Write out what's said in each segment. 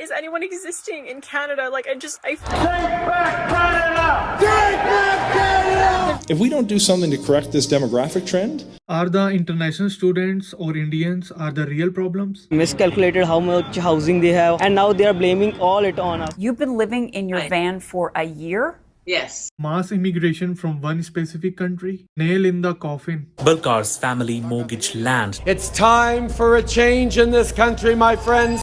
is anyone existing in Canada? Like, I Take back Canada! Take back Canada! If we don't do something to correct this demographic trend, are the international students or Indians are the real problems? Miscalculated how much housing they have, and now they are blaming all it on us. You've been living in your van for a year? Yes. Mass immigration from one specific country? Nail in the coffin. Balkar's family mortgaged land. It's time for a change in this country, my friends.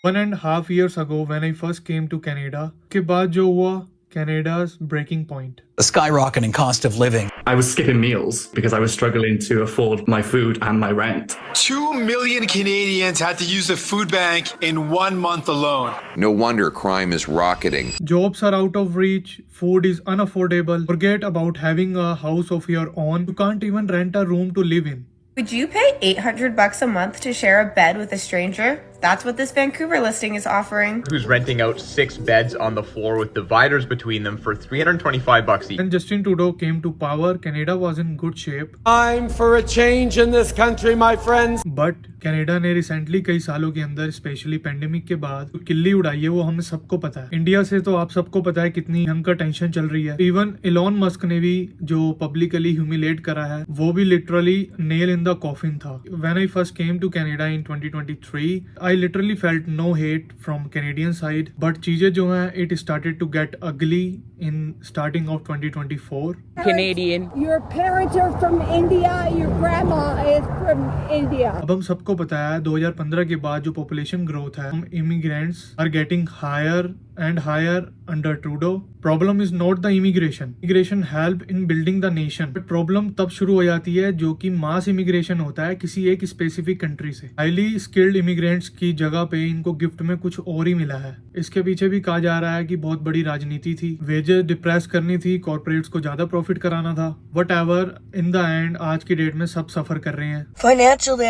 1.5 years ago when I first came to Canada, के बाद जो हुआ Canada's breaking point. The skyrocketing cost of living. I was skipping meals because I was struggling to afford my food and my rent. 2 million Canadians had to use the food bank in 1 month alone. No wonder crime is rocketing. Jobs are out of reach, food is unaffordable. Forget about having a house of your own. You can't even rent a room to live in. Would you pay $800 a month to share a bed with a stranger? That's what this Vancouver listing is offering. Who's renting out 6 beds on the floor with dividers between them for $325 each. When Justin Trudeau came to power, Canada was in good shape. Time for a change in this country, my friends. But Canada ने recently कई सालों के अंदर specially pandemic के बाद तो किल्ली उड़ाई है, वो हमें सबको पता है। इंडिया से तो आप सबको पता है कितनी भयंकर टेंशन चल रही है। इवन इलॉन मस्क ने भी जो पब्लिकली ह्यूमिलेट करा है वो भी literally nail in the coffin था। When I first came to Canada in 2023, I literally felt no hate from Canadian side, but चीजें जो हैं it started to get ugly in starting of 2024. Canadian. Your parents are from India, your grandma is from India. अब हम सबको पता है 2015 के बाद जो पॉपुलेशन ग्रोथ है, हम immigrants are getting higher and higher under Trudeau. Problem is not the immigration. Immigration help in building the nation. But problem तब शुरू हो जाती है जो कि मास इमिग्रेशन होता है किसी एक स्पेसिफिक कंट्री से। हाईली स्किल्ड इमिग्रेंट्स की जगह पे इनको गिफ्ट में कुछ और ही मिला है। इसके पीछे भी कहा जा रहा है कि बहुत बड़ी राजनीति थी, वेजेस डिप्रेस करनी थी, कॉर्पोरेट्स को ज्यादा प्रॉफिट कराना था। Whatever, in the end आज की डेट में सब सफर कर रहे हैं। Financially,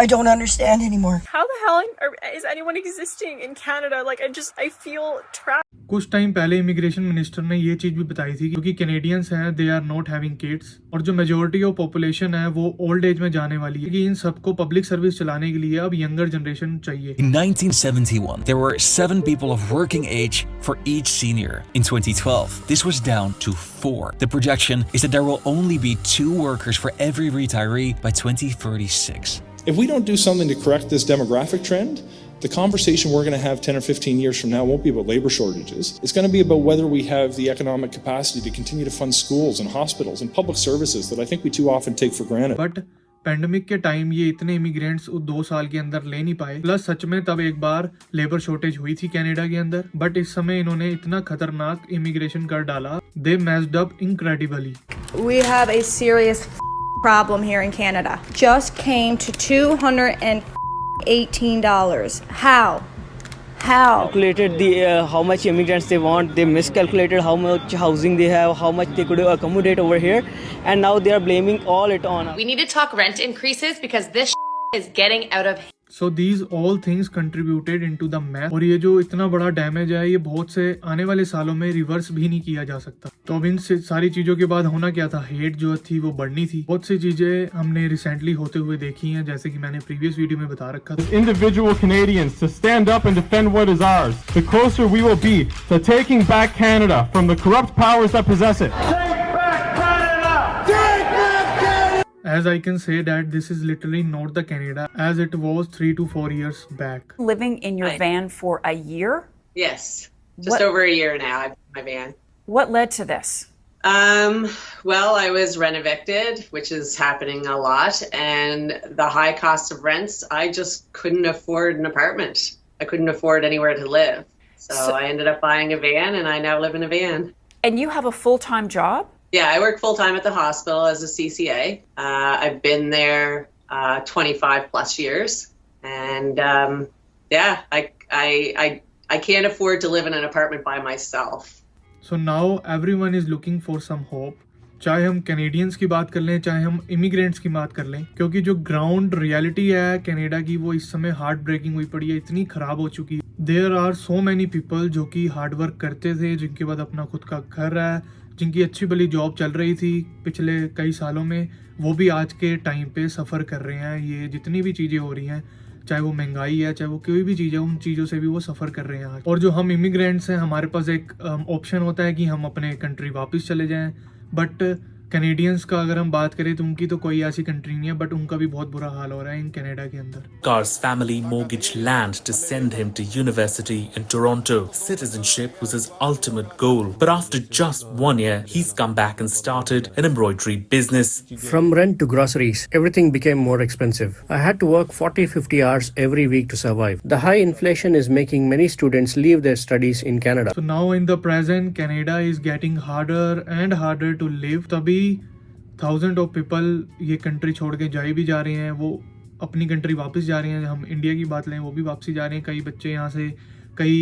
I don't understand anymore. How the hell is anyone existing in Canada? Like, I feel trapped. कुछ टाइम पहले इमिग्रेशन मिनिस्टर ने ये चीज भी बताई थी क्योंकि कैनेडियंस हैं, they are not having kids, और जो मेजोरिटी ऑफ पॉपुलेशन है वो ओल्ड एज में जाने वाली है कि इन सबको पब्लिक सर्विस चलाने के लिए अब यंगर जनरेशन चाहिए। In 1971, there were 7 people of working age for each senior. In 2012, this was down to 4. The projection is that there will only be 2 workers for every retiree by 2036. if we don't do something to correct this demographic trend, the conversation we're going to have 10 or 15 years from now won't be about labor shortages. It's going to be about whether we have the economic capacity to continue to fund schools and hospitals and public services that I think we too often take for granted. But pandemic के time ये इतने immigrants 2 साल के अंदर ले नहीं पाए, plus सच में तब एक बार लेबर शॉर्टेज हुई थी कनाडा के अंदर, बट इस समय इन्होंने इतना खतरनाक इमिग्रेशन कर डाला, they messed up incredibly. We have a serious problem here in Canada. Just came to $218. How? Calculated the how much immigrants they want. They miscalculated how much housing they have, how much they could accommodate over here, and now they are blaming all it on us. We need to talk rent increases because this is getting out of hand. So these all things contributed into the mess, और ये जो इतना बड़ा damage है ये बहुत से आने वाले सालों में रिवर्स भी नहीं किया जा सकता। तो अब इन सारी चीजों के बाद होना क्या था, हेट जो थी वो बढ़नी थी। बहुत सी चीजें हमने रिसेंटली होते हुए देखी हैं, जैसे कि मैंने प्रीवियस वीडियो में बता रखा था। Individual Canadians to stand up and defend what is ours. The closer we will be to taking back Canada from the corrupt powers that possess it. As I can say that this is literally not the Canada as it was 3 to 4 years back. Living in your van for a year? Yes, just over a year now. I've been in my van. What led to this? Well, I was rent evicted, which is happening a lot, and the high cost of rents, I just couldn't afford an apartment. I couldn't afford anywhere to live. So I ended up buying a van, and I now live in a van. And you have a full-time job? Yeah, I work full-time at the hospital as a CCA. I've been there 25 plus years. And yeah, I can't afford to live in an apartment by myself. So now everyone is looking for some hope. चाहे हम Canadians की बात कर लें, चाहे हम immigrants की बात कर लें, क्योंकि जो ग्राउंड रियलिटी है कनाडा की वो इस समय हार्ट ब्रेकिंग हुई पड़ी है, इतनी खराब हो चुकी है। There are so many people जो कि हार्ड वर्क करते थे, जिनके बाद अपना खुद का घर है, जिनकी अच्छी भली जॉब चल रही थी पिछले कई सालों में, वो भी आज के टाइम पे सफ़र कर रहे हैं। ये जितनी भी चीज़ें हो रही हैं, चाहे वो महंगाई है, चाहे वो कोई भी चीज़ है, उन चीज़ों से भी वो सफ़र कर रहे हैं आज। और जो हम इमिग्रेंट्स हैं, हमारे पास एक ऑप्शन होता है कि हम अपने कंट्री वापस चले जाएं, बट कैनेडियंस का अगर हम बात करें तो उनकी तो कोई ऐसी कंट्री नहीं है, बट उनका भी बहुत बुरा हाल हो रहा है इन कनाडा के अंदर। Car's family mortgaged land to send him to university in Toronto. Citizenship was his ultimate goal. But after just 1 year, he's come back and started an embroidery business. From rent to groceries, everything became more expensive. I had to work 40-50 hours every week to survive. The high inflation is making many students leave their studies in Canada. So now in the present, Canada is getting harder and harder to live. तभी thousand of people ये country छोड़ के जा भी जा रहे हैं, वो अपनी कंट्री वापस जा रहे हैं। हम इंडिया की बात लें, वो भी वापसी जा रहे हैं। कई बच्चे यहाँ से, कई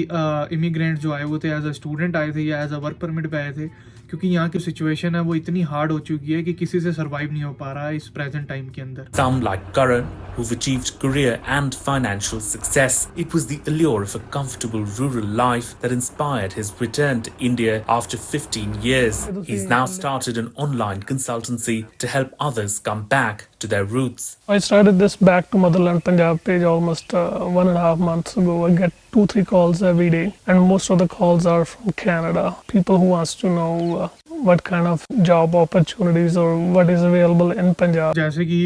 इमिग्रेंट्स जो आए हुए थे एज अ स्टूडेंट आए थे या एज अ वर्क परमिट पे आए थे, क्योंकि यहाँ की सिचुएशन है वो इतनी हार्ड हो चुकी है कि किसी से सर्वाइव नहीं हो पा रहा है इस प्रेजेंट टाइम के अंदर। Some like Karan, who've achieved career and financial success. It was the allure of a comfortable rural life that inspired his return to India after 15 years. He's now started an online consultancy to help others come back to their roots. I started this Back to Motherland Punjab page almost 1.5 months ago. I get 2-3 calls every day, and most of the calls are from Canada. People who wants to know what kind of job opportunities or what is available in Punjab. जैसे कि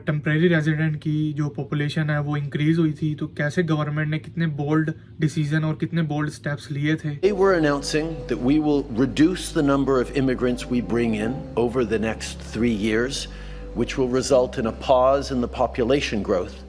temporary resident की जो population है वो increase हुई थी, तो कैसे गवर्नमेंट ने कितने बोल्ड डिसीजन और कितने बोल्ड स्टेप्स लिए थे। They were announcing that we will reduce the number of immigrants we bring in over the next 3 years, which will result in a pause in the population growth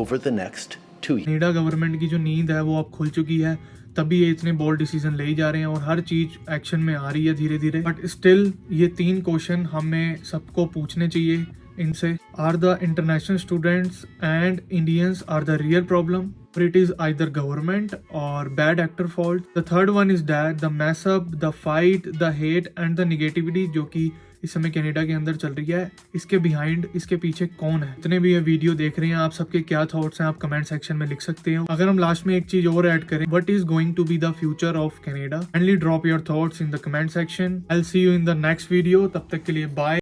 over the next 2 years. Canada government की जो नींद है वो अब खुल चुकी है, तभी ये इतने बोल्ड डिसीजन ले जा रहे हैं और हर चीज एक्शन में आ रही है धीरे धीरे। बट स्टिल ये 3 क्वेश्चन हमें सबको पूछने चाहिए इनसे। Are the international students and Indians are the real problem, or it is either government or bad actor fault? The third one is that the mess up, the fight, the hate and the negativity जो कि इस समय Canada के अंदर चल रही है, इसके बिहाइंड, इसके पीछे कौन है? जितने भी ये वीडियो देख रहे हैं, आप सबके क्या थॉट्स हैं आप कमेंट सेक्शन में लिख सकते हो। अगर हम लास्ट में एक चीज और ऐड करें, what is going to be the future of Canada? Kindly drop your thoughts in the comment section. I will see you in the next video. तब तक के लिए बाय।